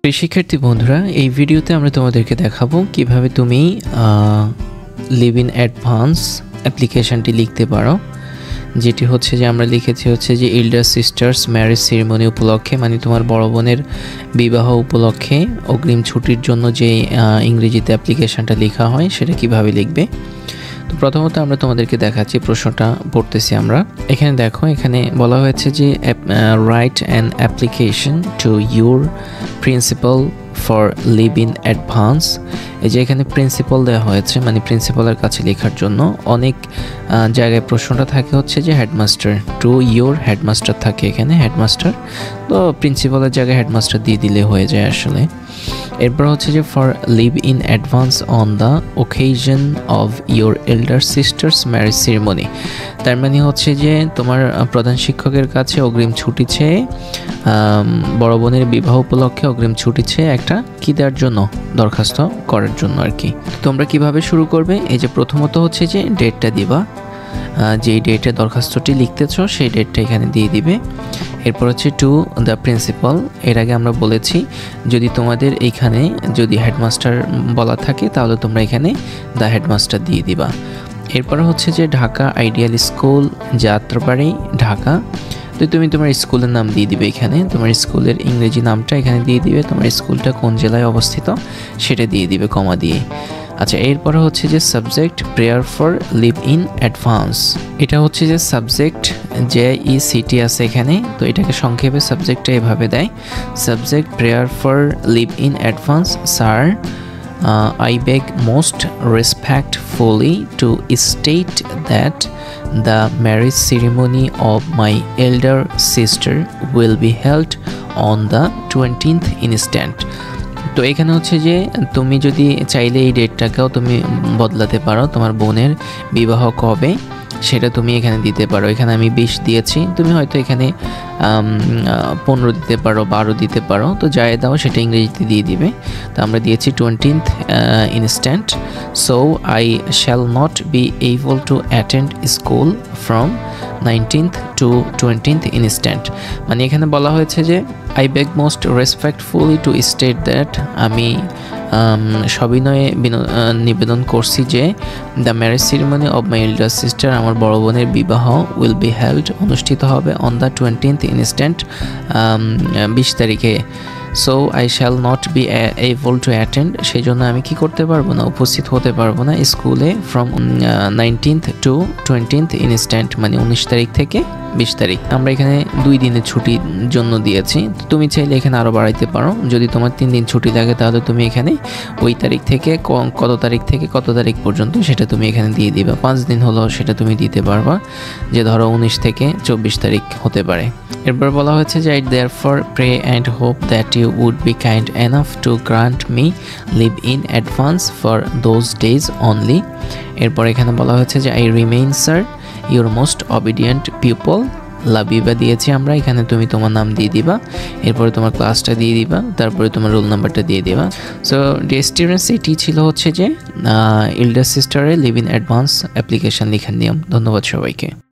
প্রিয় শিক্ষার্থী বন্ধুরা, এই ভিডিওতে আমরা তোমাদেরকে দেখাবো কিভাবে তুমি লিভ ইন অ্যাডভান্স অ্যাপ্লিকেশনটি লিখতে পারো, যেটি হচ্ছে যে আমরা লিখেছি হচ্ছে যে এল্ডার সিস্টার্স ম্যারেজ সেরিমনি উপলক্ষে, মানে তোমার বড় বোনের বিবাহ উপলক্ষে অগ্রিম ছুটির জন্য যে ইংরেজিতে অ্যাপ্লিকেশনটা লেখা হয় সেটা কিভাবে লিখবে। তো প্রথমত আমরা তোমাদেরকে দেখাচ্ছি, প্রশ্নটা পড়তেছি আমরা। এখানে দেখো, এখানে বলা হয়েছে যে write an application to your principal for leave in advance. এই যে এখানে প্রিন্সিপাল দেওয়া হয়েছে, মানে প্রিন্সিপালের কাছে লেখার জন্য। অনেক জায়গায় প্রশ্নটা থাকে হচ্ছে যে হেডমাস্টার, টু ইউর হেডমাস্টার থাকে এখানে হেডমাস্টার, তো প্রিন্সিপালের জায়গায় হেডমাস্টার দিয়ে দিলে হয়ে যায় আসলে। এরপর হচ্ছে যে for leave in advance on the occasion of your এল্ডার sister's marriage ceremony. তার মানে হচ্ছে যে তোমার প্রধান শিক্ষকের কাছে অগ্রিম ছুটি চেয়ে, বড় বোনের বিবাহ উপলক্ষে অগ্রিম ছুটি চেয়ে একটা কী দেওয়ার জন্য, দরখাস্ত করার জন্য আর কি। তোমরা কিভাবে শুরু করবে, এই যে প্রথমত হচ্ছে যে ডেটটা দিবা, যেই ডেটে দরখাস্তটি লিখতেছ সেই ডেটটা এখানে দিয়ে দিবে। এরপর হচ্ছে টু দ্য প্রিন্সিপাল। এর আগে আমরা বলেছি যদি তোমাদের এইখানে যদি হেডমাস্টার বলা থাকে তাহলে তোমরা এখানে দ্য হেডমাস্টার দিয়ে দিবা। এরপর হচ্ছে যে ঢাকা আইডিয়াল স্কুল, যাত্রাবাড়ি, ঢাকা। তো তুমি তোমার স্কুলের নাম দিয়ে দিবে এখানে, তোমার স্কুলের ইংরেজি নামটা এখানে দিয়ে দিবে, তোমার স্কুলটা কোন জেলায় অবস্থিত সেটা দিয়ে দিবে কমা দিয়ে। আচ্ছা, এরপরে হচ্ছে যে subject prayer for leave in advance. এটা হচ্ছে যে সাবজেক্ট JECT আছে এখানে, তো এটাকে সংক্ষেপে সাবজেক্টটা এভাবে দেয়, subject prayer for leave in advance. Sir, I beg most respectfully to state that the marriage ceremony of my elder sister will be held on the 20th instant. তো এখানে হচ্ছে যে তুমি যদি চাইলে এই ডেটটাকেও তুমি বদলাতে পারো, তোমার বোনের বিবাহ কবে সেটা তুমি এখানে দিতে পারো। এখানে আমি 20 দিয়েছি, তুমি হয়তো এখানে 15 দিতে পারো, 12 দিতে পারো, তো যাই দাও সেটা ইংরেজিতে দিয়ে দিবে। তো আমরা দিয়েছি 20th instant। So I shall not be able to attend school from 19th to 20th instant। মানে এখানে বলা হয়েছে যে I beg most respectfully two state that, আমি সবিনয়ে নিবেদন করছি যে the marriage ceremony of my elder sister, আমার বড় বোনের বিবাহ উইল বি হেল্ড, অনুষ্ঠিত হবে অন দ্য 20th instant, 20 তারিখে। So I shall not be able to attend, সেই জন্য আমি কি করতে পারবো না, উপস্থিত হতে পারবো না স্কুলে from 19th to 20th instant, মানে 19 তারিখ থেকে 20 তারিখ। আমরা এখানে 2 দিনের ছুটির জন্য দিয়েছি, তুমি চাইলে এখানে আরও বাড়াইতে পারো। যদি তোমার 3 দিন ছুটি লাগে তাহলে তুমি এখানে ওই তারিখ থেকে কত তারিখ থেকে কত তারিখ পর্যন্ত সেটা তুমি এখানে দিয়ে দিবা। 5 দিন হলো সেটা তুমি দিতে পারবা, যে ধরো 19 থেকে 24 তারিখ হতে পারে। এরপর বলা হয়েছে যে I therefore pray and hope that you would be kind enough to grant me leave in advance for those days only। এরপর এখানে বলা হয়েছে যে I remain sir your most obedient pupil, Labiba দিয়েছি আমরা, এখানে তুমি তোমার নাম দিয়ে দিবা, এরপরে তোমার ক্লাসটা দিয়ে দিবা, তারপরে তোমার রোল নাম্বারটা দিয়ে দিবা। সো ডিয়ার স্টুডেন্টস, এটি ছিল হচ্ছে যে এল্ডার সিস্টারে লিভ ইন অ্যাডভান্স অ্যাপ্লিকেশন লেখার নিয়ম। ধন্যবাদ সবাইকে।